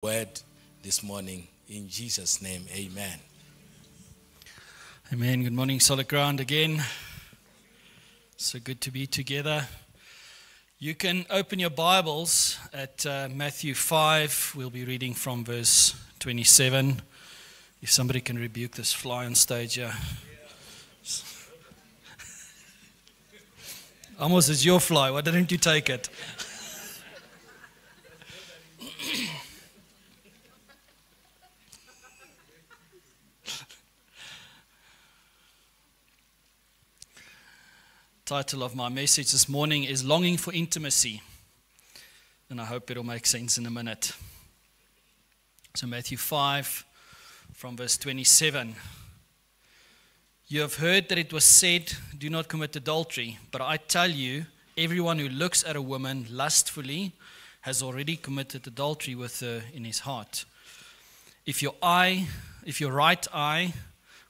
word this morning. In Jesus' name, amen. Amen. Good morning, Solid Ground again. So good to be together. You can open your Bibles at Matthew 5. We'll be reading from verse 27. If somebody can rebuke this fly on stage here. Almost it's your fly. Why didn't you take it? Title of my message this morning is Longing for Intimacy, and I hope it'll make sense in a minute. So Matthew 5 from verse 27. You have heard that it was said, do not commit adultery, but I tell you, everyone who looks at a woman lustfully has already committed adultery with her in his heart. If your right eye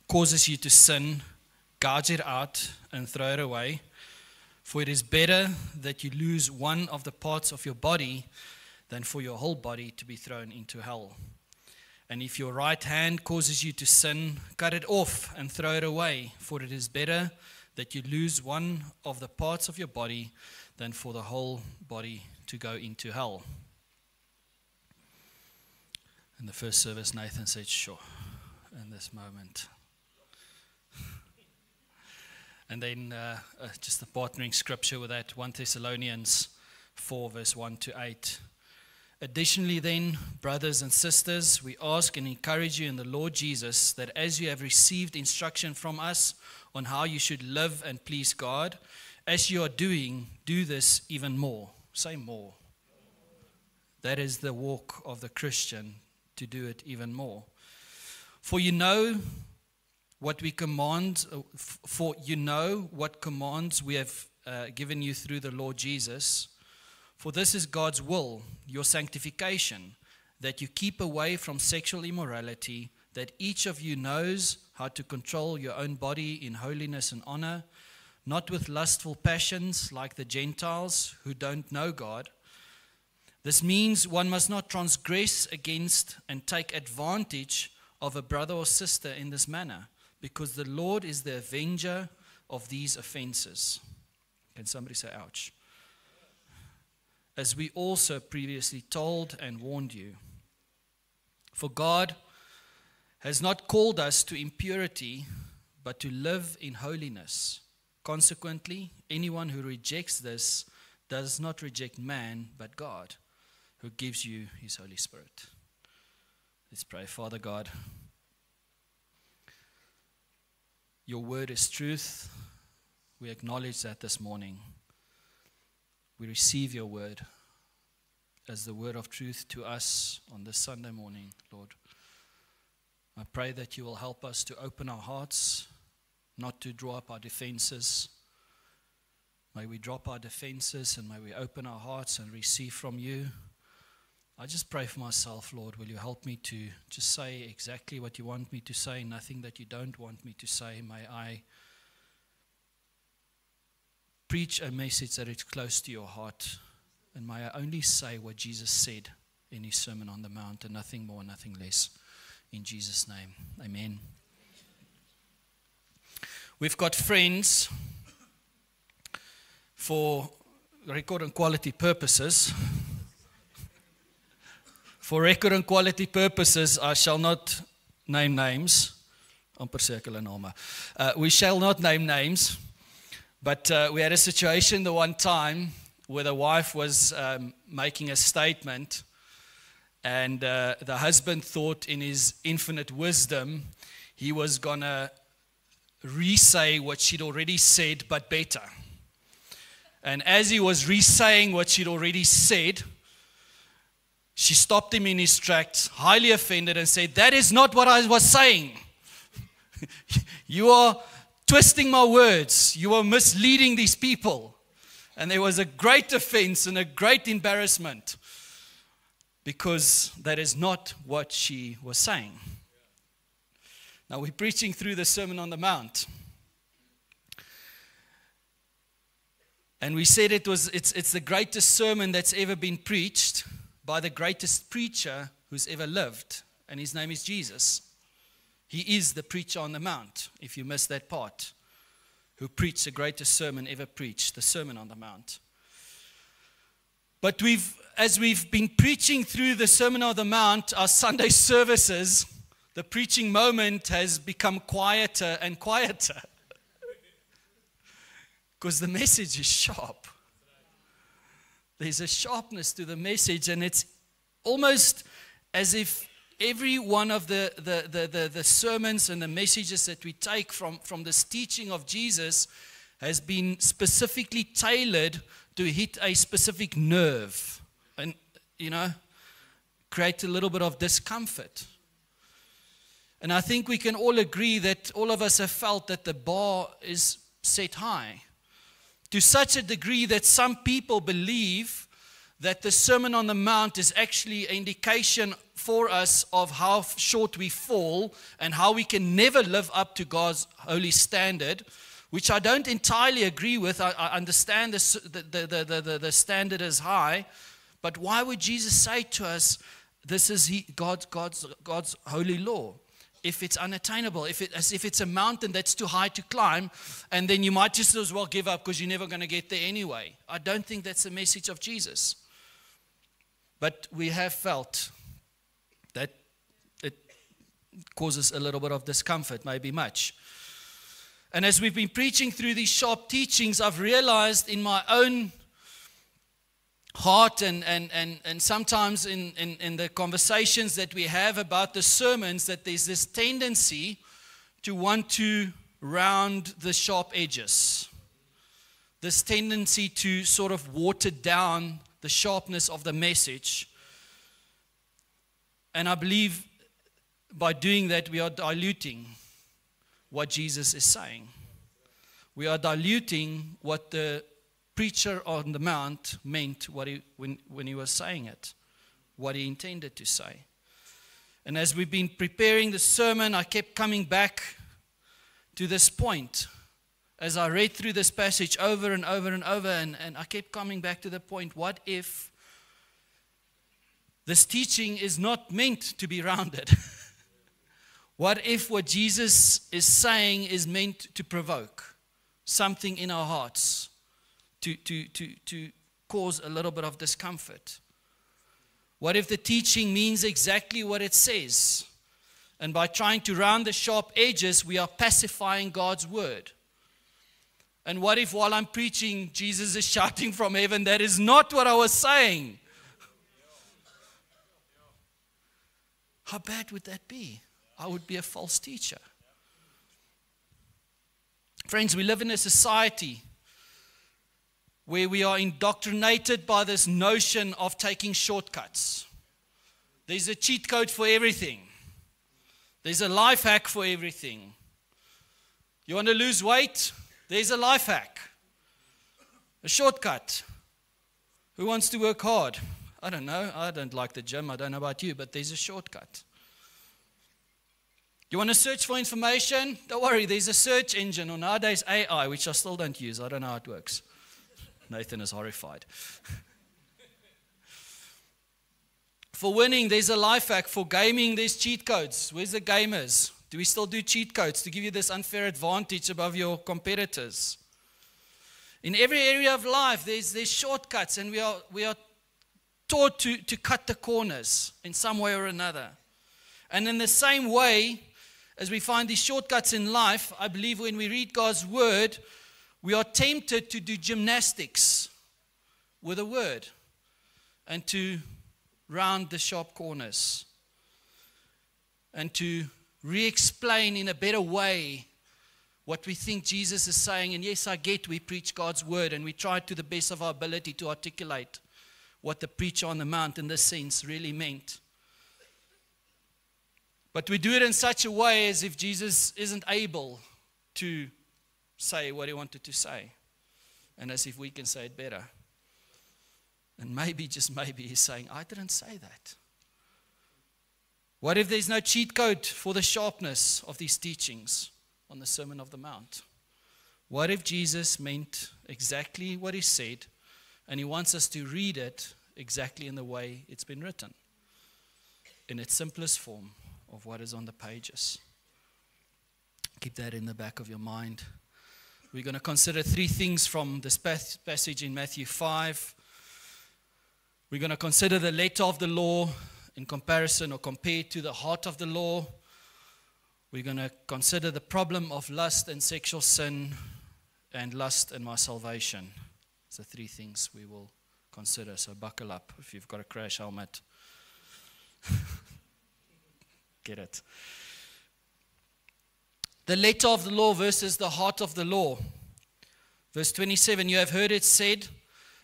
causes you to sin, gouge it out and throw it away. For it is better that you lose one of the parts of your body than for your whole body to be thrown into hell. And if your right hand causes you to sin, cut it off and throw it away. For it is better that you lose one of the parts of your body than for the whole body to go into hell. In the first service, Nathan said, sure, in this moment. And then just the partnering scripture with that, 1 Thessalonians 4, verse 1 to 8. Additionally then, brothers and sisters, we ask and encourage you in the Lord Jesus that as you have received instruction from us on how you should live and please God, as you are doing, do this even more. Say more. That is the walk of the Christian, to do it even more. For you know what we command, for you know what commands we have given you through the Lord Jesus. For this is God's will, your sanctification, that you keep away from sexual immorality, that each of you knows how to control your own body in holiness and honor, not with lustful passions like the Gentiles who don't know God. This means one must not transgress against and take advantage of a brother or sister in this manner, because the Lord is the avenger of these offenses. Can somebody say, ouch? As we also previously told and warned you. For God has not called us to impurity, but to live in holiness. Consequently, anyone who rejects this does not reject man, but God, who gives you his Holy Spirit. Let's pray. Father God, your word is truth. We acknowledge that this morning. We receive your word as the word of truth to us on this Sunday morning, Lord. I pray that you will help us to open our hearts, not to draw up our defenses. May we drop our defenses and may we open our hearts and receive from you. I just pray for myself, Lord. Will you help me to just say exactly what you want me to say, nothing that you don't want me to say. May I preach a message that is close to your heart. And may I only say what Jesus said in his Sermon on the Mount, and nothing more, nothing less. In Jesus' name, amen. We've got friends for record and quality purposes. For record and quality purposes, I shall not name names. We shall not name names, but we had a situation the one time where the wife was making a statement, and the husband thought in his infinite wisdom he was going to re-say what she'd already said, but better. And as he was re-saying what she'd already said, she stopped him in his tracks, highly offended, and said, that is not what I was saying. You are twisting my words. You are misleading these people. And there was a great offense and a great embarrassment because that is not what she was saying. Now we're preaching through the Sermon on the Mount. And we said it's the greatest sermon that's ever been preached by the greatest preacher who's ever lived, and his name is Jesus. He is the preacher on the Mount, if you missed that part, who preached the greatest sermon ever preached, the Sermon on the Mount. But as we've been preaching through the Sermon on the Mount, our Sunday services, the preaching moment has become quieter and quieter. Because the message is sharp. There's a sharpness to the message, and it's almost as if every one of the sermons and the messages that we take from this teaching of Jesus has been specifically tailored to hit a specific nerve and, create a little bit of discomfort. And I think we can all agree that all of us have felt that the bar is set high, to such a degree that some people believe that the Sermon on the Mount is actually an indication for us of how short we fall and how we can never live up to God's holy standard, which I don't entirely agree with. I understand the standard is high, but why would Jesus say to us, this is God's holy law? If it's unattainable, as if it's a mountain that's too high to climb, and then you might just as well give up because you're never going to get there anyway. I don't think that's the message of Jesus. But we have felt that it causes a little bit of discomfort, maybe much. And as we've been preaching through these sharp teachings, I've realized in my own heart and sometimes in the conversations that we have about the sermons that there's this tendency to want to round the sharp edges. This tendency to sort of water down the sharpness of the message. And I believe by doing that we are diluting what Jesus is saying. We are diluting what the preacher on the Mount meant when he was saying it, what he intended to say. And as we've been preparing the sermon, I kept coming back to this point. As I read through this passage over and over and over, and I kept coming back to the point, what if this teaching is not meant to be rounded? What if what Jesus is saying is meant to provoke something in our hearts, to cause a little bit of discomfort? What if the teaching means exactly what it says, and by trying to round the sharp edges, we are pacifying God's word? And what if while I'm preaching, Jesus is shouting from heaven, that is not what I was saying? How bad would that be? I would be a false teacher. Friends, we live in a society where we are indoctrinated by this notion of taking shortcuts. There's a cheat code for everything. There's a life hack for everything. You want to lose weight? There's a life hack. A shortcut. Who wants to work hard? I don't know. I don't like the gym. I don't know about you, but there's a shortcut. You want to search for information? Don't worry, there's a search engine, or nowadays AI, which I still don't use. I don't know how it works. Nathan is horrified. For winning, there's a life hack. For gaming, there's cheat codes. Where's the gamers? Do we still do cheat codes to give you this unfair advantage above your competitors? In every area of life, there's shortcuts, and we are taught to cut the corners in some way or another. And in the same way, as we find these shortcuts in life, I believe when we read God's word, we are tempted to do gymnastics with a word and to round the sharp corners and to re-explain in a better way what we think Jesus is saying. And yes, I get we preach God's word and we try to the best of our ability to articulate what the preacher on the Mount in this sense really meant. But we do it in such a way as if Jesus isn't able to say what he wanted to say, and as if we can say it better. And maybe, just maybe, he's saying, I didn't say that. What if there's no cheat code for the sharpness of these teachings on the Sermon on the Mount? What if Jesus meant exactly what he said, and he wants us to read it exactly in the way it's been written? in its simplest form of what is on the pages. Keep that in the back of your mind. We're going to consider 3 things from this passage in Matthew 5. We're going to consider the letter of the law in comparison or compared to the heart of the law. We're going to consider the problem of lust and sexual sin, and lust and my salvation. It's the 3 things we will consider. So buckle up if you've got a crash helmet. Get it. The letter of the law versus the heart of the law. Verse 27, you have heard it said,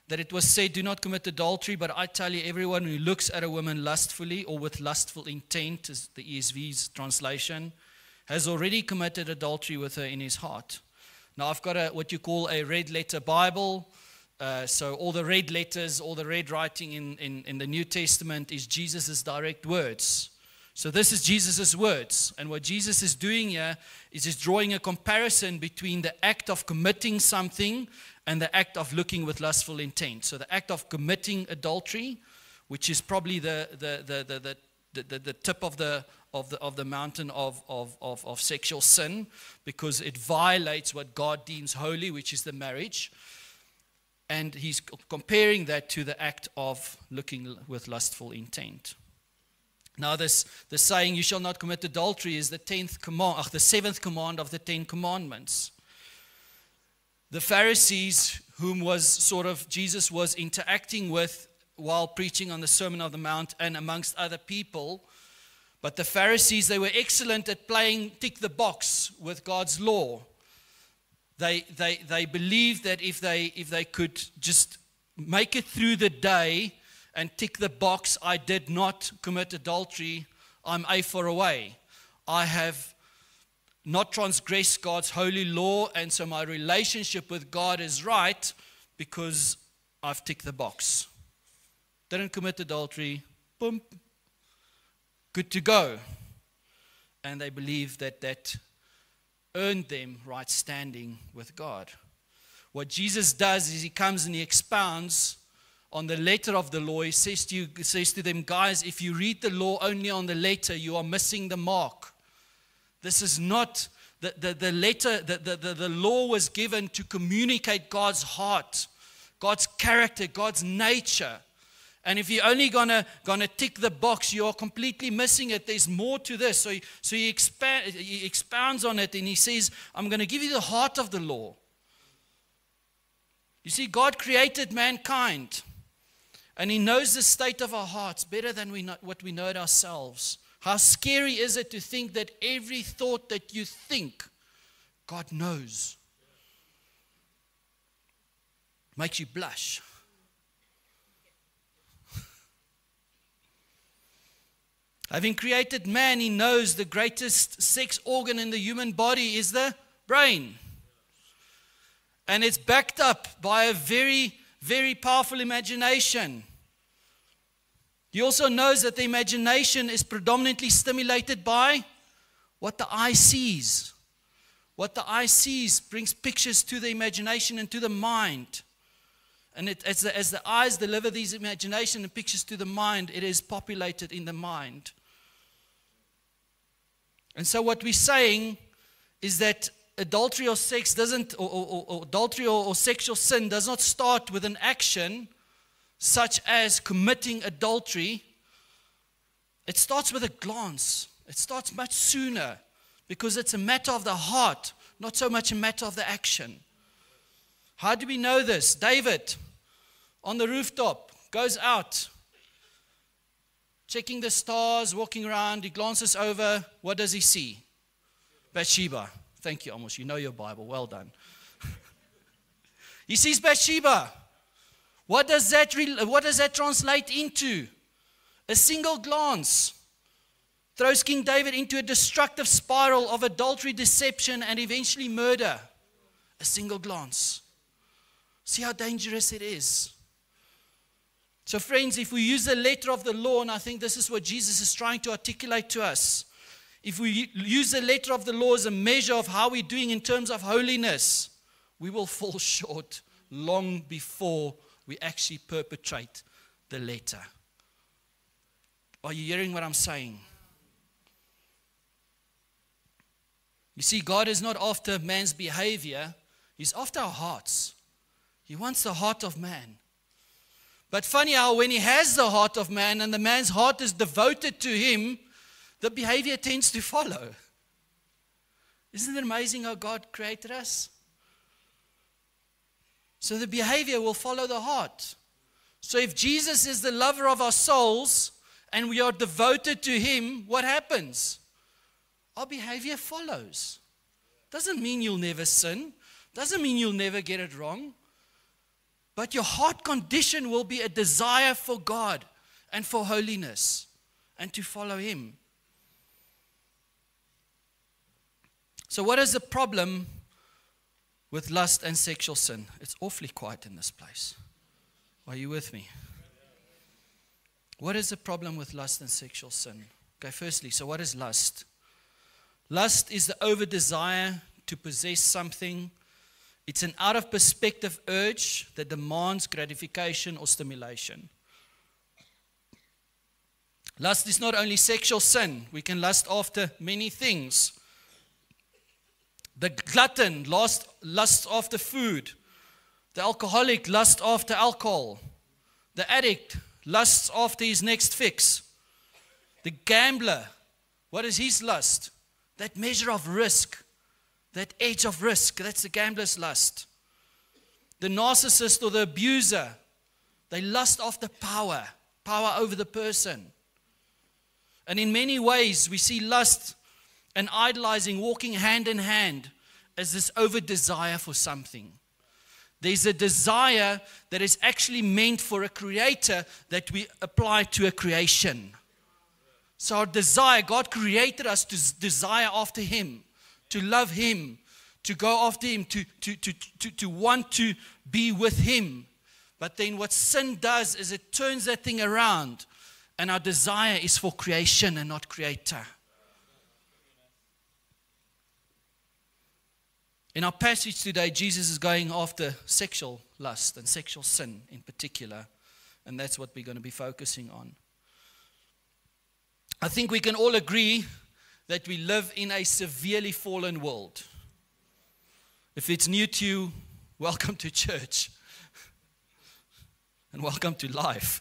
that it was said, do not commit adultery, but I tell you, everyone who looks at a woman lustfully or with lustful intent, is the ESV's translation, has already committed adultery with her in his heart. Now I've got what you call a red letter Bible. So all the red letters, all the red writing in the New Testament is Jesus' direct words. So this is Jesus' words. And what Jesus is doing here is he's drawing a comparison between the act of committing something and the act of looking with lustful intent. So the act of committing adultery, which is probably the tip of the mountain of sexual sin, because it violates what God deems holy, which is the marriage. And he's comparing that to the act of looking with lustful intent. Now the saying, you shall not commit adultery, is the 7th command of the 10 commandments. The Pharisees, whom Jesus was interacting with while preaching on the Sermon on the Mount and amongst other people, but the Pharisees, they were excellent at playing tick the box with God's law. They believed that if they could just make it through the day and tick the box, I did not commit adultery, I'm A4 away. I have not transgressed God's holy law, and so my relationship with God is right because I've ticked the box. Didn't commit adultery, boom, good to go. And they believe that earned them right standing with God. What Jesus does is he comes and he expounds on the letter of the law. He says to them, guys, if you read the law only on the letter, you are missing the mark. This is not the letter. The law was given to communicate God's heart, God's character, God's nature. And if you're only gonna tick the box, you are completely missing it. There's more to this. So he expounds on it, and he says, I'm going to give you the heart of the law. You see, God created mankind, and he knows the state of our hearts better than what we know it ourselves. How scary is it to think that every thought that you think, God knows? Makes you blush. Having created man, he knows the greatest sex organ in the human body is the brain. And it's backed up by a very, very powerful imagination. He also knows that the imagination is predominantly stimulated by what the eye sees. What the eye sees brings pictures to the imagination and to the mind. And as the eyes deliver these imagination and pictures to the mind, it is populated in the mind. And so what we're saying is that adultery or sex doesn't, or adultery or sexual sin does not start with an action such as committing adultery. It starts with a glance. It starts much sooner because it's a matter of the heart, not so much a matter of the action. How do we know this? David, on the rooftop, goes out, checking the stars, walking around. He glances over. What does he see? Bathsheba. Thank you, Amos. You know your Bible. Well done. He sees Bathsheba. What does that translate into? A single glance throws King David into a destructive spiral of adultery, deception, and eventually murder. A single glance. See how dangerous it is. So friends, if we use the letter of the law, and I think this is what Jesus is trying to articulate to us, if we use the letter of the law as a measure of how we're doing in terms of holiness, we will fall short long before we actually perpetrate the letter Are you hearing what I'm saying? You see, God is not after man's behavior. He's after our hearts. He wants the heart of man. But funny how when he has the heart of man and the man's heart is devoted to him, the behavior tends to follow. Isn't it amazing how God created us? So the behavior will follow the heart. So if Jesus is the lover of our souls and we are devoted to him, what happens? Our behavior follows. Doesn't mean you'll never sin. Doesn't mean you'll never get it wrong. But your heart condition will be a desire for God and for holiness and to follow him. So what is the problem with lust and sexual sin? It's awfully quiet in this place. Are you with me? What is the problem with lust and sexual sin? Okay, firstly, so what is lust? Lust is the over-desire to possess something. It's an out-of-perspective urge that demands gratification or stimulation. Lust is not only sexual sin. We can lust after many things. The glutton lusts after food. The alcoholic lusts after alcohol. The addict lusts after his next fix. The gambler, what is his lust? That measure of risk. That edge of risk. That's the gambler's lust. The narcissist or the abuser, they lust after power. Power over the person. And in many ways, we see lust and idolizing walking hand in hand as this over-desire for something. There's a desire that is actually meant for a creator that we apply to a creation. So our desire, God created us to desire after him, to love him, to go after him, to want to be with him. But then what sin does is it turns that thing around, and our desire is for creation and not creator. In our passage today, Jesus is going after sexual lust and sexual sin in particular, and that's what we're going to be focusing on. I think we can all agree that we live in a severely fallen world. If it's new to you, welcome to church. And welcome to life.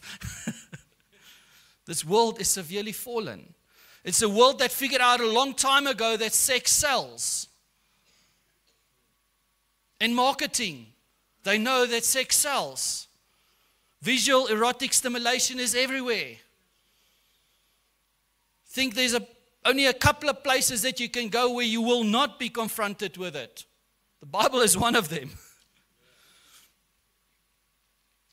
This world is severely fallen. It's a world that figured out a long time ago that sex sells. In marketing, they know that sex sells. Visual erotic stimulation is everywhere. I think there's only a couple of places that you can go where you will not be confronted with it. The Bible is one of them.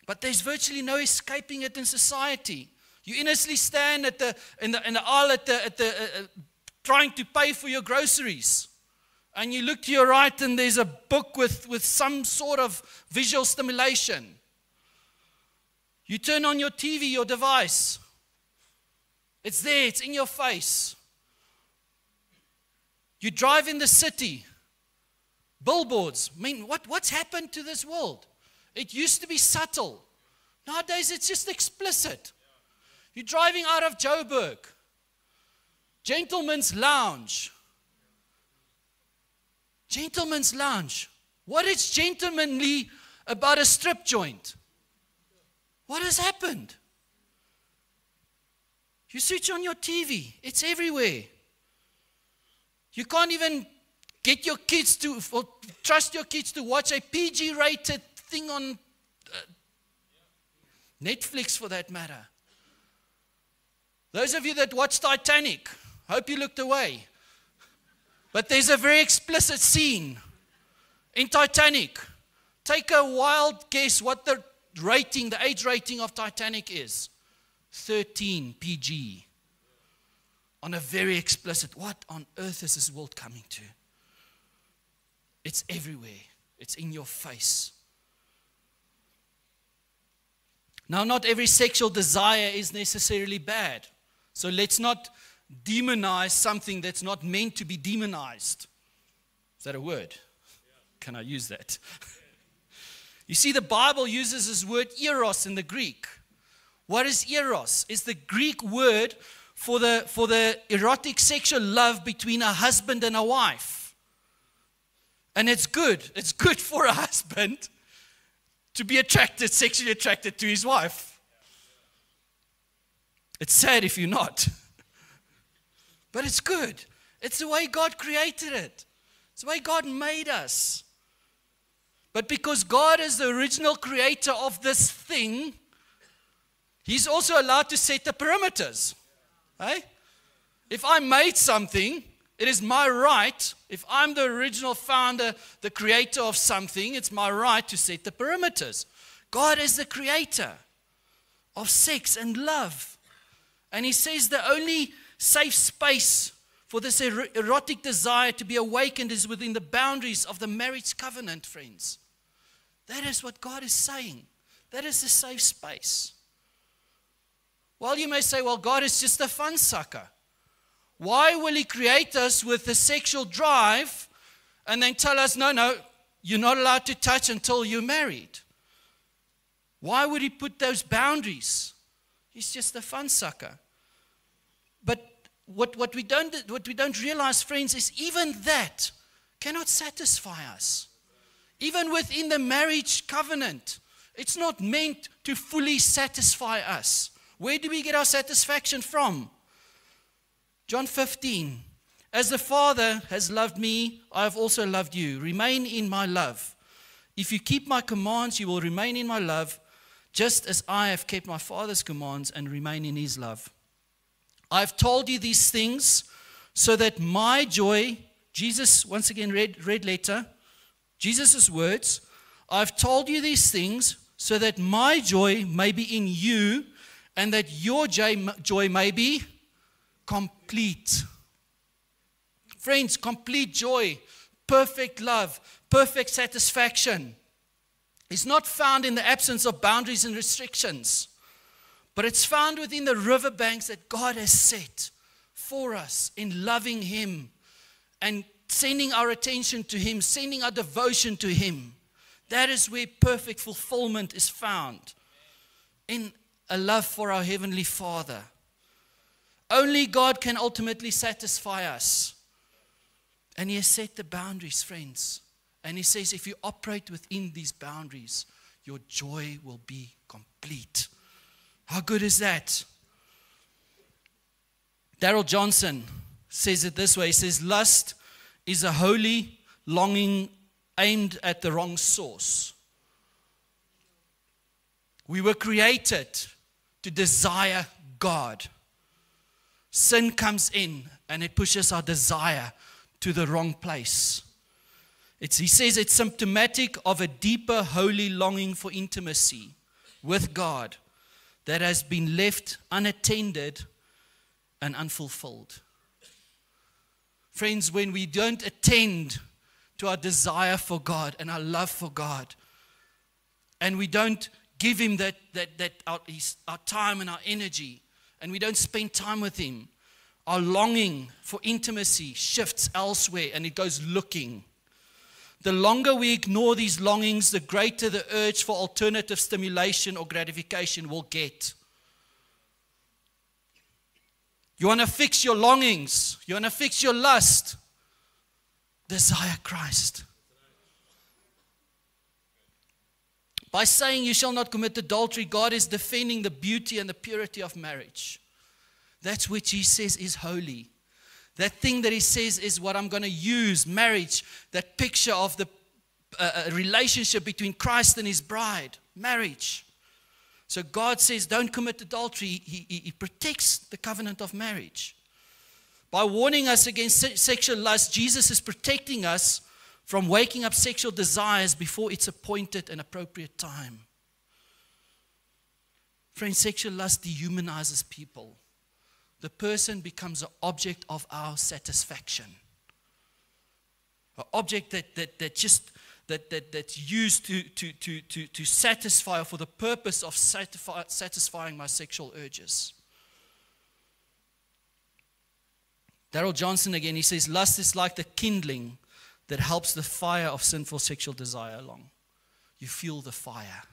But there's virtually no escaping it in society. You innocently stand in the aisle trying to pay for your groceries. And you look to your right and there's a book with some sort of visual stimulation. You turn on your TV, your device. It's there, it's in your face. You drive in the city. Billboards. I mean, what's happened to this world? It used to be subtle. Nowadays it's just explicit. You're driving out of Joburg. Gentleman's Lounge. Gentleman's Lounge. What is gentlemanly about a strip joint? What has happened? You switch on your TV. It's everywhere. You can't even get your kids or trust your kids to watch a PG-rated thing on Netflix for that matter. Those of you that watch Titanic, hope you looked away. But there's a very explicit scene in Titanic. Take a wild guess what the age rating of Titanic is. 13 PG. On a very explicit, what on earth is this world coming to? It's everywhere. It's in your face. Now, not every sexual desire is necessarily bad. So let's not demonize something that's not meant to be demonized. Is that a word? Can I use that? You see, the Bible uses this word eros in the Greek. What is eros? It's the Greek word for the erotic sexual love between a husband and a wife. And it's good. It's good for a husband to be sexually attracted to his wife. It's sad if you're not. But it's good. It's the way God created it. It's the way God made us. But because God is the original creator of this thing, He's also allowed to set the perimeters. Hey? If I made something, it is my right. If I'm the original founder, the creator of something, it's my right to set the perimeters. God is the creator of sex and love. And He says the only safe space for this erotic desire to be awakened is within the boundaries of the marriage covenant, friends. That is what God is saying. That is the safe space. Well, you may say, well, God is just a fun sucker. Why will He create us with a sexual drive and then tell us, no, you're not allowed to touch until you're married? Why would He put those boundaries? He's just a fun sucker. But what we don't realize, friends, is even that cannot satisfy us. Even within the marriage covenant, it's not meant to fully satisfy us. Where do we get our satisfaction from? John 15. As the Father has loved me, I have also loved you. Remain in my love. If you keep my commands, you will remain in my love, just as I have kept my Father's commands and remain in His love. I have told you these things so that my joy, Jesus, once again, red letter, Jesus' words, I've told you these things so that my joy may be in you and that your joy may be complete. Friends, complete joy, perfect love, perfect satisfaction is not found in the absence of boundaries and restrictions, but it's found within the riverbanks that God has set for us in loving Him and sending our attention to Him, sending our devotion to Him. That is where perfect fulfillment is found, in a love for our Heavenly Father. Only God can ultimately satisfy us. And He has set the boundaries, friends. And He says, if you operate within these boundaries, your joy will be complete. How good is that? Darrell Johnson says it this way. He says, lust is a holy longing aimed at the wrong source. We were created to desire God. Sin comes in and it pushes our desire to the wrong place. He says it's symptomatic of a deeper holy longing for intimacy with God that has been left unattended and unfulfilled. Friends, when we don't attend to our desire for God and our love for God, and we don't give Him our time and our energy, and we don't spend time with Him, our longing for intimacy shifts elsewhere and it goes looking. The longer we ignore these longings, the greater the urge for alternative stimulation or gratification will get. You want to fix your longings. You want to fix your lust. Desire Christ. By saying you shall not commit adultery, God is defending the beauty and the purity of marriage. That's which He says is holy. That thing that He says is what I'm going to use, marriage, that picture of the relationship between Christ and His bride, marriage. So God says, don't commit adultery. He protects the covenant of marriage. By warning us against sexual lust, Jesus is protecting us from waking up sexual desires before its appointed and appropriate time. Friends, sexual lust dehumanizes people. The person becomes an object of our satisfaction. An object that's used to satisfy, or for the purpose of satisfying my sexual urges. Darrell Johnson again, he says, lust is like the kindling that helps the fire of sinful sexual desire along. You feel the fire.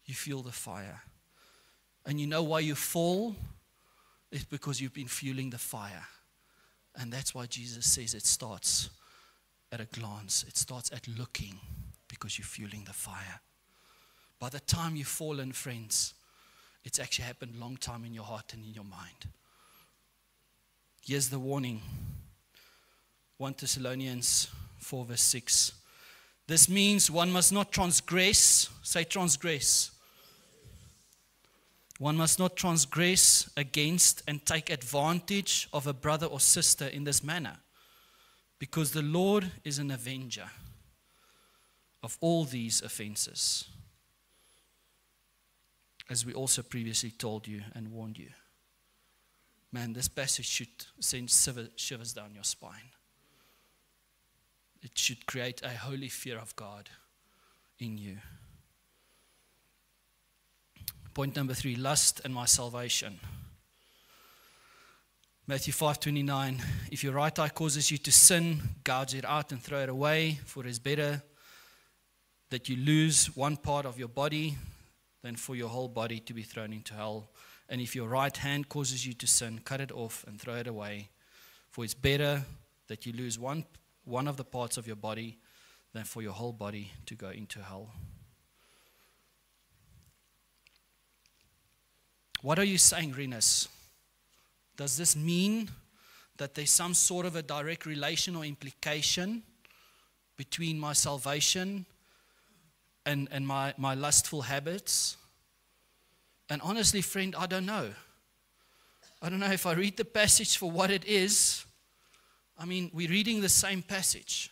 You feel the fire. And you know why you fall? It's because you've been fueling the fire. And that's why Jesus says it starts at a glance. It starts at looking, because you're fueling the fire. By the time you've fallen, friends, it's actually happened a long time in your heart and in your mind. Here's the warning. 1 Thessalonians 4 verse 6. This means one must not transgress. Say transgress. One must not transgress against and take advantage of a brother or sister in this manner, because the Lord is an avenger of all these offenses, as we also previously told you and warned you. Man, this passage should send shivers down your spine. It should create a holy fear of God in you. Point number 3, lust and my salvation. Matthew 5:29, if your right eye causes you to sin, gouge it out and throw it away, for it is better that you lose one part of your body than for your whole body to be thrown into hell. And if your right hand causes you to sin, cut it off and throw it away, for it's better that you lose one of the parts of your body than for your whole body to go into hell. What are you saying, Renus? Does this mean that there's some sort of a direct relation or implication between my salvation and my lustful habits? And honestly, friend, I don't know. I don't know if I read the passage for what it is. I mean, we're reading the same passage.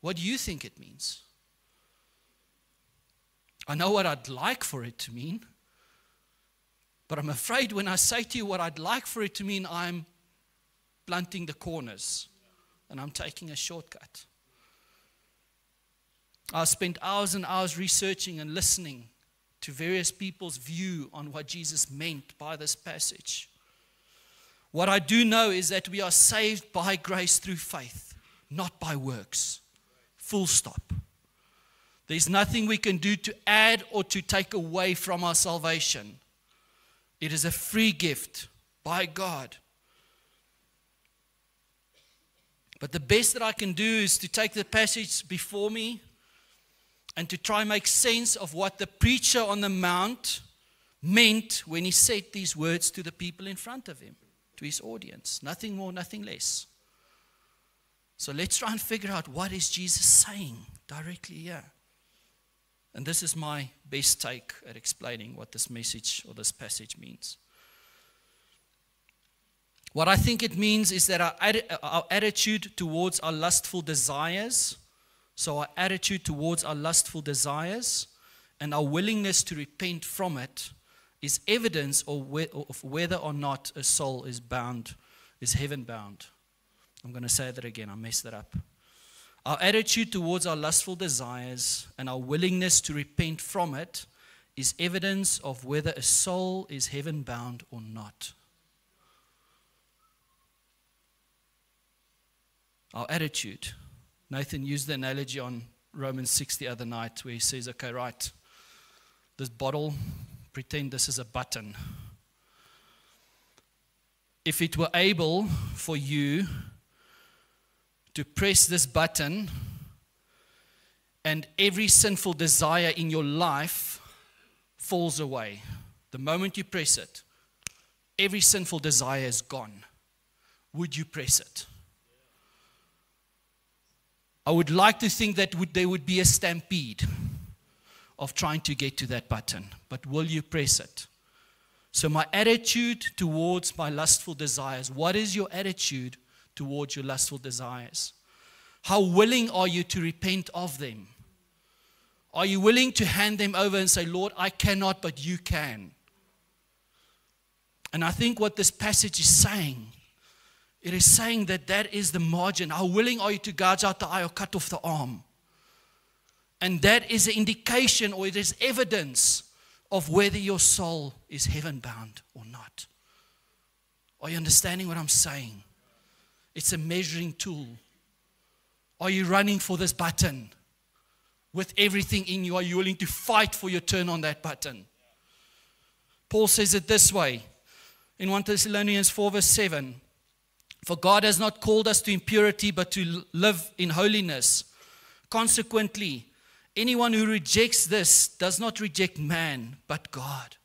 What do you think it means? I know what I'd like for it to mean. But I'm afraid when I say to you what I'd like for it to mean, I'm blunting the corners and I'm taking a shortcut. I spent hours and hours researching and listening to various people's view on what Jesus meant by this passage. What I do know is that we are saved by grace through faith, not by works. Full stop. There's nothing we can do to add or to take away from our salvation. It is a free gift by God. But the best that I can do is to take the passage before me and to try and make sense of what the preacher on the mount meant when he said these words to the people in front of him, to his audience. Nothing more, nothing less. So let's try and figure out, what is Jesus saying directly here? And this is my best take at explaining what this message or this passage means. What I think it means is that our attitude towards our lustful desires, so our attitude towards our lustful desires and our willingness to repent from it, is evidence of whether or not a soul is heaven bound. I'm going to say that again, I messed that up. Our attitude towards our lustful desires and our willingness to repent from it is evidence of whether a soul is heaven bound or not. Our attitude. Nathan used the analogy on Romans 6 the other night where he says, okay, right, this bottle, pretend this is a button. If it were able for you to press this button and every sinful desire in your life falls away. The moment you press it, every sinful desire is gone. Would you press it? I would like to think that there would be a stampede of trying to get to that button, but will you press it? So my attitude towards my lustful desires, what is your attitude towards your lustful desires? How willing are you to repent of them? Are you willing to hand them over and say, Lord, I cannot, but you can? And I think what this passage is saying, it is saying that is the margin. How willing are you to gouge out the eye or cut off the arm? And that is an indication, or it is evidence of whether your soul is heaven bound or not. Are you understanding what I'm saying? It's a measuring tool. Are you running for this button with everything in you? Are you willing to fight for your turn on that button? Paul says it this way in 1 Thessalonians 4 verse 7. For God has not called us to impurity, but to live in holiness. Consequently, anyone who rejects this does not reject man, but God,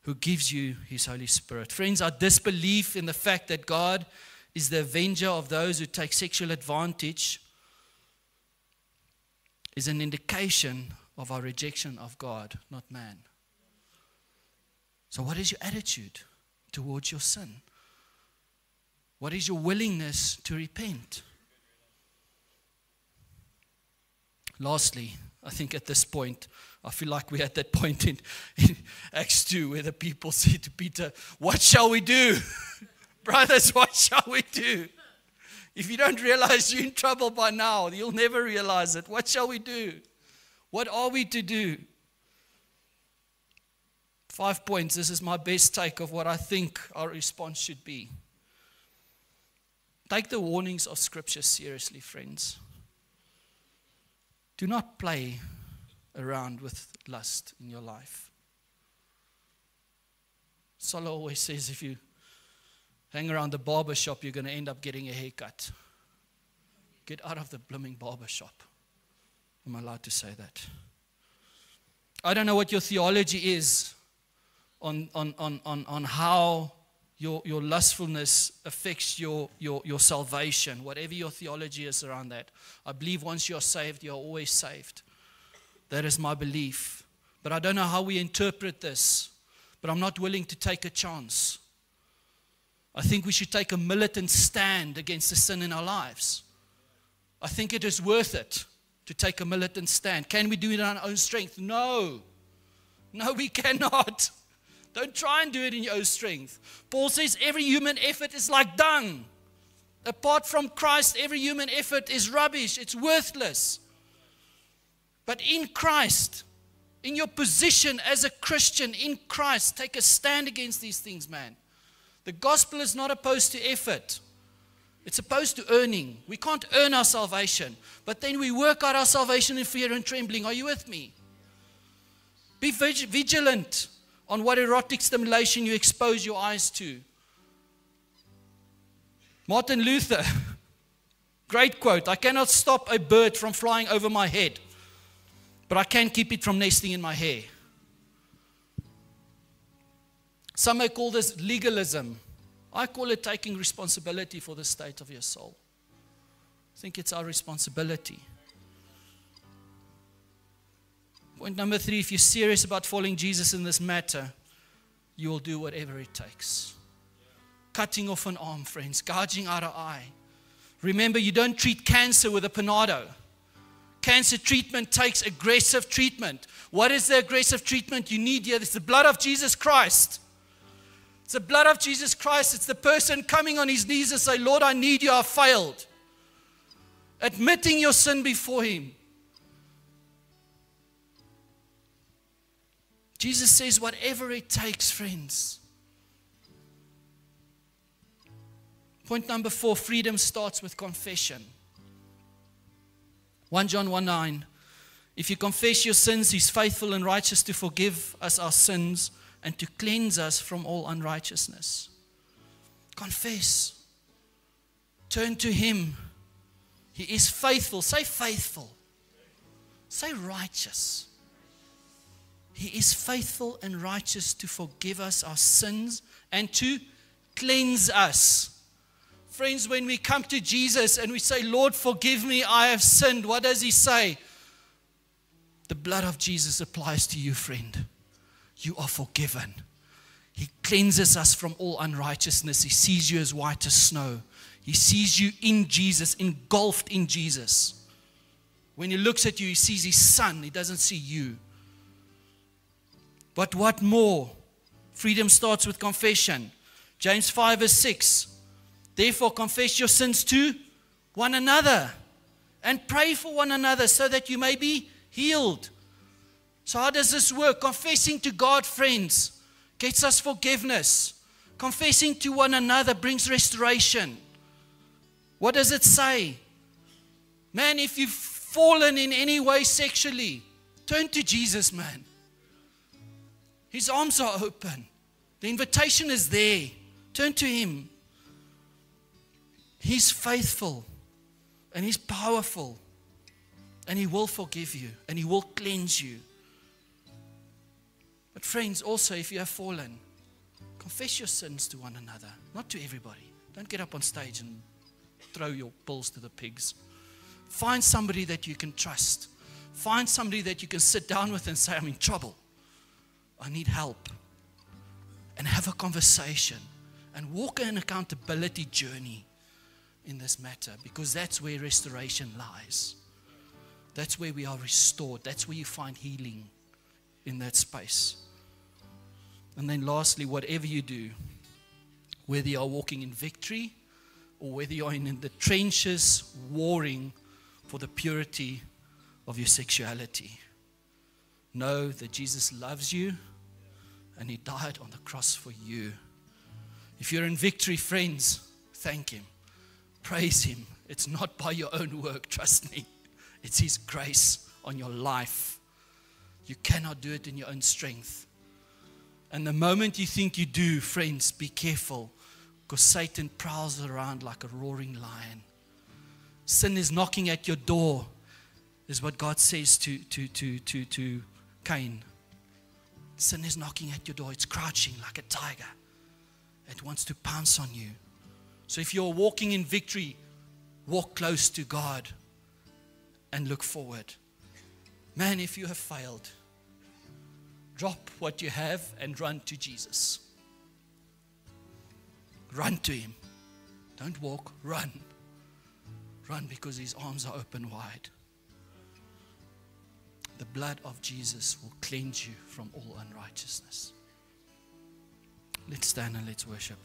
who gives you His Holy Spirit. Friends, our disbelief in the fact that God is the avenger of those who take sexual advantage is an indication of our rejection of God, not man. So what is your attitude towards your sin? What is your willingness to repent? Lastly, I think at this point, I feel like we're at that point in Acts 2 where the people say to Peter, what shall we do? Brothers, what shall we do? If you don't realize you're in trouble by now, you'll never realize it. What shall we do? What are we to do? 5 points. This is my best take of what I think our response should be. Take the warnings of Scripture seriously, friends. Do not play around with lust in your life. Solo always says if you hang around the barber shop, you're going to end up getting a haircut. Get out of the blooming barber shop. Am I allowed to say that? I don't know what your theology is on how your lustfulness affects your salvation, whatever your theology is around that. I believe once you're saved, you're always saved. That is my belief. But I don't know how we interpret this. But I'm not willing to take a chance. I think we should take a militant stand against the sin in our lives. I think it is worth it to take a militant stand. Can we do it on our own strength? No. No, we cannot. Don't try and do it in your own strength. Paul says every human effort is like dung. Apart from Christ, every human effort is rubbish. It's worthless. But in Christ, in your position as a Christian in Christ, take a stand against these things, man. The gospel is not opposed to effort. It's opposed to earning. We can't earn our salvation. But then we work out our salvation in fear and trembling. Are you with me? Be vigilant on what erotic stimulation you expose your eyes to. Martin Luther, great quote, I cannot stop a bird from flying over my head, but I can keep it from nesting in my hair. Some may call this legalism. I call it taking responsibility for the state of your soul. I think it's our responsibility. Point number 3, if you're serious about following Jesus in this matter, you will do whatever it takes. Cutting off an arm, friends, gouging out an eye. Remember, you don't treat cancer with a Panado. Cancer treatment takes aggressive treatment. What is the aggressive treatment you need here? It's the blood of Jesus Christ. It's the blood of Jesus Christ. It's the person coming on his knees and say, Lord, I need you, I've failed. Admitting your sin before Him. Jesus says, whatever it takes, friends. Point number 4, freedom starts with confession. 1 John 1:9. If you confess your sins, He's faithful and righteous to forgive us our sins and to cleanse us from all unrighteousness. Confess. Turn to Him. He is faithful. Say faithful. Say righteous. He is faithful and righteous to forgive us our sins and to cleanse us. Friends, when we come to Jesus and we say, Lord, forgive me, I have sinned, what does He say? The blood of Jesus applies to you, friend. You are forgiven. He cleanses us from all unrighteousness. He sees you as white as snow. He sees you in Jesus, engulfed in Jesus. When He looks at you, He sees His Son. He doesn't see you. But what more? Freedom starts with confession. James 5 verse 6. Therefore confess your sins to one another and pray for one another so that you may be healed. So how does this work? Confessing to God, friends, gets us forgiveness. Confessing to one another brings restoration. What does it say? Man, if you've fallen in any way sexually, turn to Jesus, man. His arms are open. The invitation is there. Turn to Him. He's faithful and He's powerful, and He will forgive you and He will cleanse you. But friends, also if you have fallen, confess your sins to one another, not to everybody. Don't get up on stage and throw your bills to the pigs. Find somebody that you can trust. Find somebody that you can sit down with and say, I'm in trouble. I need help. And have a conversation and walk an accountability journey in this matter, because that's where restoration lies. That's where we are restored. That's where you find healing, in that space. And then lastly, whatever you do, whether you are walking in victory or whether you are in the trenches warring for the purity of your sexuality, know that Jesus loves you and He died on the cross for you. If you're in victory, friends, thank Him. Praise Him. It's not by your own work, trust me. It's His grace on your life. You cannot do it in your own strength. And the moment you think you do, friends, be careful, because Satan prowls around like a roaring lion. Sin is knocking at your door, is what God says to Cain. Sin is knocking at your door. It's crouching like a tiger. It wants to pounce on you. So if you're walking in victory, walk close to God and look forward. Man, if you have failed, drop what you have and run to Jesus. Run to Him. Don't walk, run. Run, because His arms are open wide. The blood of Jesus will cleanse you from all unrighteousness. Let's stand and let's worship.